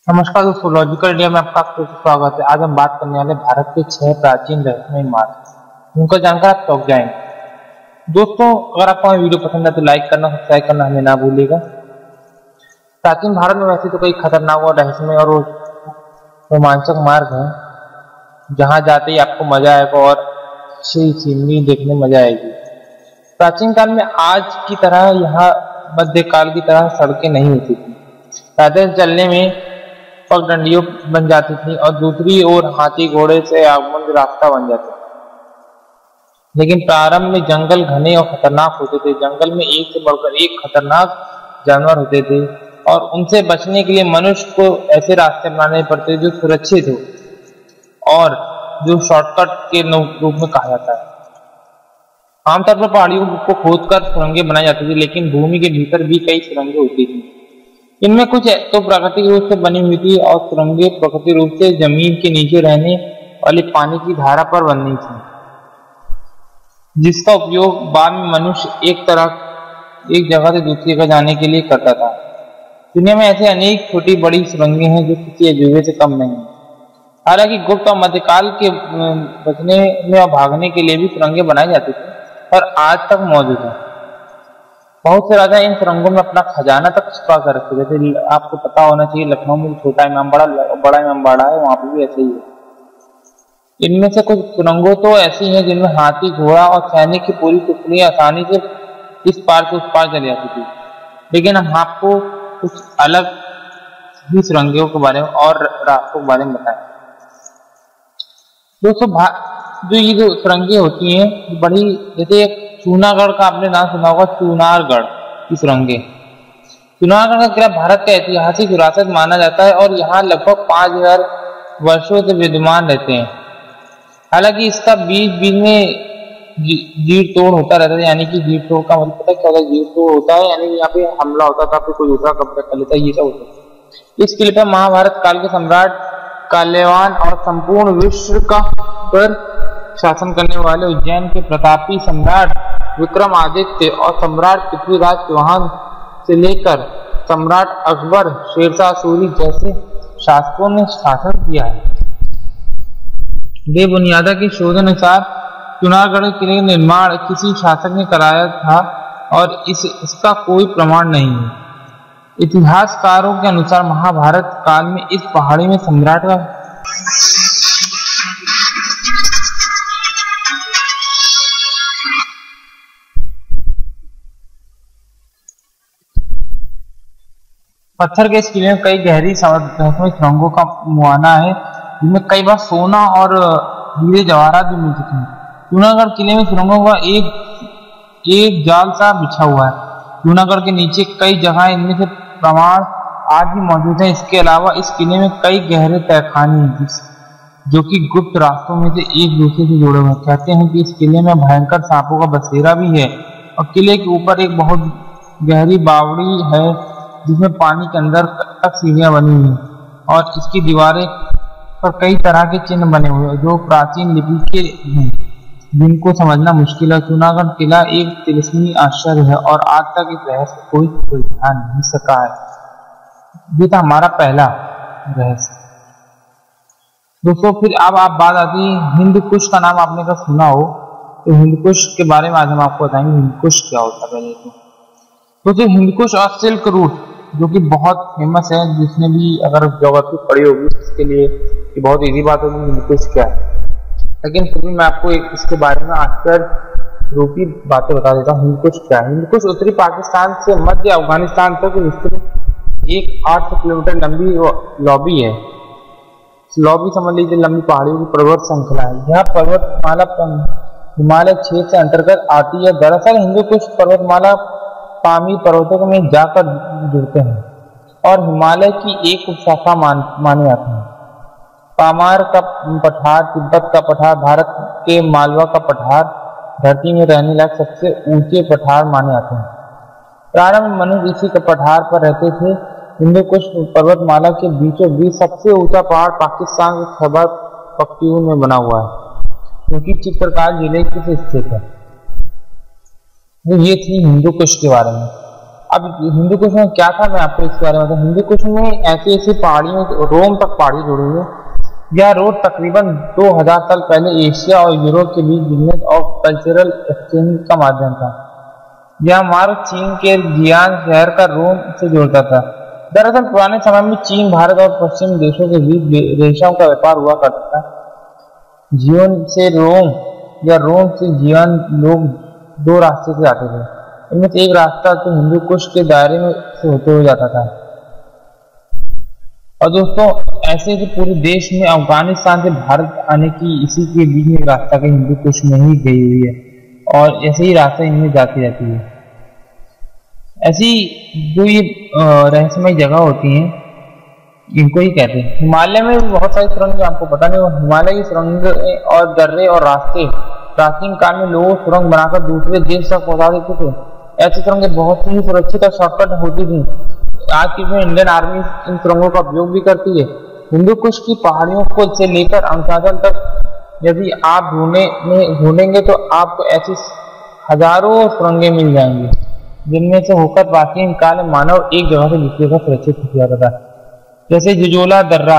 नमस्कार दोस्तों, logical India में आपका फिर से स्वागत है। आज हम बात करने वाले भारत के 6 प्राचीन रहस्यमय मार्ग, उनका जानकर आप चौंक जाएंगे। दोस्तों, अगर आपको हमारी वीडियो पसंद है तो लाइक करना, सब्सक्राइब करना हमें ना भूलिएगा। प्राचीन भारत में वैसे तो कई खतरनाक और रहस्यमय और रोमांचक मार्ग हैं, जहां जाते ही आपको मजा आएगा और अच्छी सीनरी देखने में मजा आएगी। प्राचीन काल में आज की तरह यहाँ मध्यकाल की तरह सड़कें नहीं होती थी। पैदल चलने में पगडंडियों बन जाती थी और दूसरी ओर हाथी घोड़े से आगमन रास्ता बन जाता। लेकिन प्रारंभ में जंगल घने और खतरनाक होते थे। जंगल में एक से बढ़कर एक खतरनाक जानवर होते थे और उनसे बचने के लिए मनुष्य को ऐसे रास्ते बनाने पड़ते जो सुरक्षित हो और जो शॉर्टकट के रूप में कहा जाता है। आमतौर पर पहाड़ियों को खोदकर सुरंगें बनाई जाती थी, लेकिन भूमि के भीतर भी कई सुरंगें होती थी। इनमें कुछ तो प्राकृतिक रूप से बनी हुई थी और सुरंगें प्राकृतिक रूप से जमीन के नीचे रहने वाली पानी की धारा पर बननी थी, जिसका उपयोग बाद में मनुष्य एक जगह से दूसरी जगह जाने के लिए करता था। दुनिया में ऐसे अनेक छोटी बड़ी सुरंगें हैं जो किसी अजूबे से कम नहीं। हालांकि गुप्त और मध्यकाल के बचने में और भागने के लिए भी सुरंगें बनाई जाती थी और आज तक मौजूद है। बहुत से राजा इन सुरंगों में अपना खजाना तक छुपा कर रखते थे। जैसे आपको पता होना चाहिए, लखनऊ में छोटा इमामबाड़ा, बड़ा इमामबाड़ा है, वहां पर भी ऐसे ही है। इनमें से कुछ सुरंगों तो ऐसी हैं जिनमें हाथी, घोड़ा और सैनिक की पूरी टुकड़ियां आसानी से इस पार से उस पार चली जाती थी। लेकिन हम आपको कुछ अलग ही सुरंगों के बारे में और रास्तों के बारे में बताएं। दोस्तों, जो ये जो सुरंगें होती हैं बड़ी, जैसे एक चूनागढ़ का आपने नाम सुना होगा, चुनारगढ़ की सुरंगें। चुनारगढ़ का किला भारत का ऐतिहासिक विरासत माना जाता है और यहाँ लगभग 5000 वर्षों से विद्यमान रहते हैं। हालांकि इसका बीच में जीड़ तोड़ होता रहता है। यानी कि जीड़ तोड़ का मतलब पता क्या होता है? जीड़ तोड़ होता है यानी यहाँ पे हमला होता था, फिर कोई दूसरा कब्जा कर लेता है, ये सब होता है। इस किले पर महाभारत काल के सम्राट काल्यवान और संपूर्ण विश्व का पर शासन करने वाले उज्जैन के प्रतापी सम्राट विक्रमादित्य और सम्राट पृथ्वीराज चौहान से लेकर सम्राट अकबर, शेरशाह सूरी जैसे शासकों ने शासन किया है। बेबुनियादा के शोध अनुसार चुनारगढ़ किले का निर्माण किसी शासक ने कराया था और इसका कोई प्रमाण नहीं है। इतिहासकारों के अनुसार महाभारत काल में इस पहाड़ी में सम्राट का पत्थर के इस किले में कई गहरी सुरंगों का मुआयना है, जिनमें कई बार सोना और हीरे जवाहरात भी मिल चुके हैं। जूनागढ़ किले में सुरंगों का एक जाल सा बिछा हुआ है। जूनागढ़ के नीचे कई जगह इनमें से प्रमाण आज भी मौजूद है। इसके अलावा इस किले में कई गहरे तहखाने हैं जो कि गुप्त रास्तों में से एक दूसरे से जुड़े हुए। कहते हैं कि इस किले में भयंकर सांपों का बसेरा भी है और किले के ऊपर एक बहुत गहरी बावड़ी है जिसमें पानी के अंदर तक सीढ़ियां बनी हुई हैं और इसकी दीवारें पर कई तरह के चिन्ह बने हुए हैं जो प्राचीन लिपि के हैं, जिनको समझना मुश्किल है। जूनागढ़ किला एक तिलिस्मी आश्चर्य है और आज तक इस रहस्य कोई सुलझा नहीं सका है। ये था हमारा पहला रहस्य। दोस्तों, फिर अब आप बात आती है हिंद कुश का नाम आपने का सुना हो तो हिंद कुश के बारे में आज हम आपको बताएंगे हिंद कुश क्या होता है। पहले तो हिंद कुश और सिल्क रूट जो कि बहुत फेमस है, जिसने भी अगर ज्योग्राफी पढ़ी होगी उसके लिए ये बहुत इजी बात होगी हिंद कुश क्या है। लेकिन फिर भी मैं आपको इसके बारे में आश्चर्य रूपी बातें बता देता हूँ। हिंद कुश क्या है? हिंद कुश उत्तरी पाकिस्तान से मध्य अफगानिस्तान तक विस्तृत एक 800 किलोमीटर लंबी लॉबी है। लॉबी समझ लीजिए लंबी पहाड़ियों की पर्वत श्रृंखला है। यह पर्वतमाला हिमालय क्षेत्र से अंतर्गत आती है। दरअसल हिंदू कुश पर्वतमाला पामी पर्वतों में जाकर जुड़ते हैं और हिमालय की एक उपशाखा माने जाते हैं। पामार का पठार, तिब्बत का पठार, भारत के मालवा का पठार धरती में रहने लायक सबसे ऊंचे पठार माने जाते हैं। प्रारंभ में मनुष्य इसी के पठार पर रहते थे। हिंदू कुश पर्वतमाला के बीचों बीच सबसे ऊंचा पहाड़ पाकिस्तान के खैबर पख्तून में बना हुआ है, जो कि चित्रकार जिले से स्थित है। तो ये थी हिंदू कुश के बारे में। अब हिंदू कुश में क्या था, मैं आपको इसके बारे में बताऊं। हिंदू कुश में ऐसी ऐसी पहाड़ियों, रोम तक पहाड़ी जुड़ी हुई है। यह रोड तकरीबन 2000 साल पहले एशिया और यूरोप के बीच बिजनेस और कल्चरल एक्सचेंज का माध्यम था। यह मार्ग चीन के जियान शहर का रोम से जोड़ता था। दरअसल पुराने समय में चीन, भारत और पश्चिमी देशों के बीच रेशम का व्यापार हुआ करता था। जियोन से रोम या रोम से जियान लोग दो रास्ते से जाते थे। इनमें से एक रास्ता तो हिंदू कुश के दायरे में से होते हुए जाता था। और दोस्तों ऐसे ही पूरे देश में अफगानिस्तान से भारत आने की इसी के बीच में रास्ता के हिंदू कुश में ही गई हुई है, और ऐसे ही रास्ते इनमें जाती रहती है। ऐसी जो ये रहस्यमय जगह होती हैं, इनको ही कहते हैं। हिमालय में भी बहुत सारी सुरंग, आपको पता नहीं, हिमालय की सुरंग और दर्रे और रास्ते प्राचीन काल में लोग सुरंग बनाकर दूसरे देश तक पहुंचा देते थे। ऐसी सुरंगें बहुत ही सुरक्षित और शॉर्टकट होती थी। आज की में इंडियन आर्मी इन सुरंगों का उपयोग भी करती है। हिंदू कुश की पहाड़ियों को से लेकर अरुणाचल तक यदि आप ढूंढेंगे तो आपको ऐसी हजारों सुरंगें मिल जाएंगी, जिनमें से होकर प्राचीन काल में मानव एक जगह से दूसरी जगह सुरक्षित किया जाता है। जैसे जिजोला दर्रा,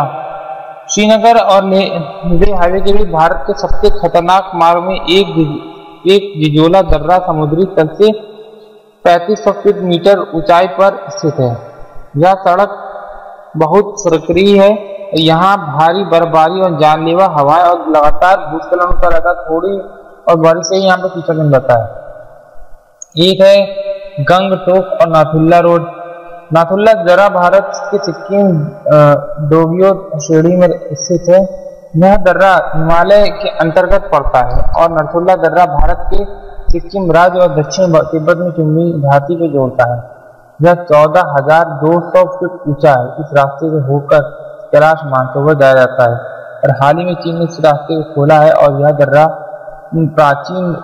श्रीनगर और लेह हाईवे के बीच भारत के सबसे खतरनाक मार्ग में एक जिजोला दर्रा समुद्री तल से 3500 मीटर ऊंचाई पर स्थित है। यह सड़क बहुत संकरी है। यहाँ भारी बर्फबारी और जानलेवा हवाएं और लगातार भूस्खलन होता रहता है। थोड़ी और बारिश से ही यहाँ पे कीचड़ बन जाता है। एक है गंगटोक और नाथुला रोड। नाथुला दर्रा भारत के सिक्किम डोगियो श्रेणी में स्थित है। यह दर्रा हिमालय के अंतर्गत पड़ता है और नाथुला दर्रा भारत के सिक्किम राज्य और दक्षिण तिब्बत में चुंबी घाटी को जोड़ता है। यह 14,200 फीट ऊंचा है। इस रास्ते से होकर कैलाश मानसरोवर जाया जाता है और हाल ही में चीन ने इस रास्ते को खोला है और यह दर्रा प्राचीन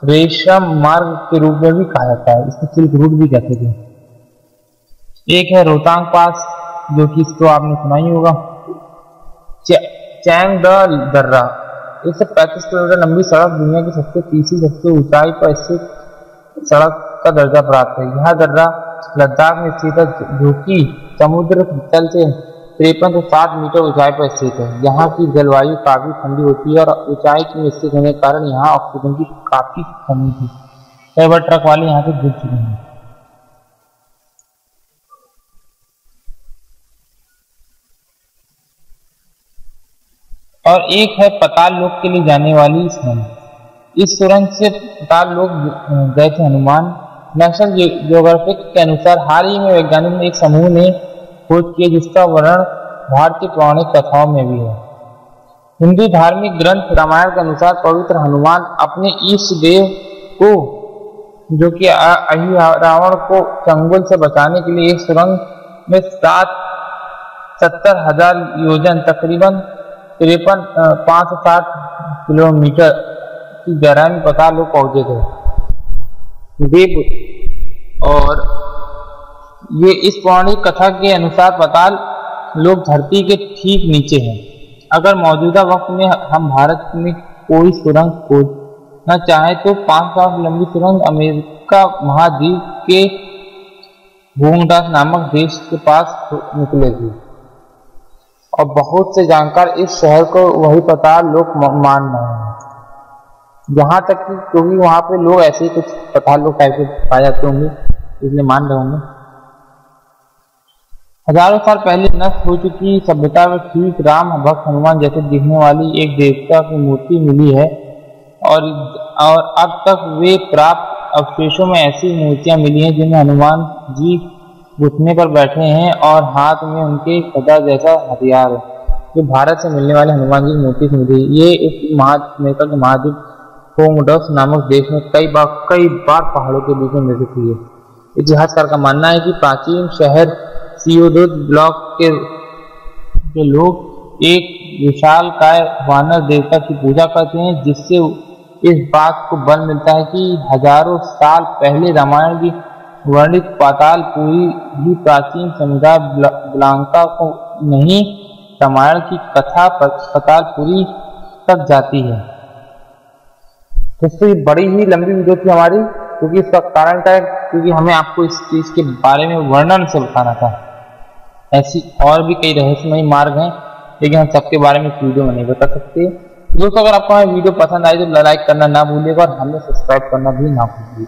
रेशम मार्ग के रूप में भी कहा जाता है। इसको सिल्क रूट भी कहते थे। एक है रोहतांग पास, जो कि इसको आपने सुना ही होगा। चैंगडल दर्रा 135 किलोमीटर लंबी सड़क दुनिया की तीसरी सबसे ऊंचाई पर स्थित सड़क का दर्जा प्राप्त है। यह दर्रा लद्दाख में स्थित है, जो कि समुद्र तल से 53 से 60 मीटर ऊंचाई पर स्थित है। यहाँ की जलवायु काफी ठंडी होती है और ऊंचाई में स्थित होने के कारण यहाँ ऑक्सीजन की काफी कमी थी। कई बार ट्रक वाले यहाँ से गिर चुके हैं। और एक है पाताल लोक के लिए जाने वाली सुरंग। इस सुरंग से पाताल लोक गए थे हनुमान। नेशनल ज्योग्राफिक के अनुसार हाल ही में वैज्ञानिक ने एक समूह ने खोज किया, जिसका वर्णन भारतीय पौराणिक कथाओं में भी है। हिंदू धार्मिक ग्रंथ रामायण के अनुसार पवित्र हनुमान अपने इष्ट देव को, जो कि रावण को चंगुल से बचाने के लिए एक सुरंग में 70,000 योजन तकरीबन 560 किलोमीटर की गहराई में पाताल लोक पहुंचे थे। और ये इस पौराणिक कथा के अनुसार पाताल लोक धरती के ठीक नीचे है। अगर मौजूदा वक्त में हम भारत में कोई सुरंग खोजना चाहे तो 500 लंबी सुरंग अमेरिका महाद्वीप के भूंगडास नामक देश के पास निकलेगी। और बहुत से जानकार इस शहर को वही पाताल लोक मान रहे हैं। यहाँ तक कि क्योंकि वहां पे लोग ऐसे ही कुछ पाताल लोक टाइप के पाए जाते होंगे, इसलिए मान रहे होंगे। हजारों साल पहले नष्ट हो चुकी सभ्यता में ठीक राम भक्त हनुमान जैसे दिखने वाली एक देवता की मूर्ति मिली है। और अब तक वे प्राप्त अवशेषों में ऐसी मूर्तियां मिली हैं जिनमें हनुमान जी घुटने पर बैठे हैं और हाथ में उनके गदा जैसा हथियार है, जो भारत से मिलने वाले हनुमान जी की मूर्ति से मिली। ये इस अमेरिका के महाद्वीप होंगडस नामक देश में कई बार पहाड़ों के बीच में निर्मित हुई है। इतिहासकार का मानना है कि प्राचीन शहर सियोदोत ब्लॉक के लोग एक विशालकाय वानर देवता की पूजा करते हैं, जिससे इस बात को बल मिलता है कि हजारों साल पहले रामायण की वर्णित पातालपुरी भी प्राचीन समुदाय ब्लांका को नहीं, रामायण की कथा पातालपुरी तक जाती है। दोस्तों ये बड़ी ही लंबी वीडियो थी हमारी। क्योंकि इसका कारण क्या है, क्योंकि हमें आपको इस चीज के बारे में वर्णन से बताना था। ऐसी और भी कई रहस्यमय मार्ग हैं, लेकिन हम सबके बारे में इस वीडियो में नहीं बता सकते। दोस्तों, अगर आपको हमारी वीडियो पसंद आई तो लाइक करना ना भूलिएगा और हमें सब्सक्राइब करना भी ना भूलिए।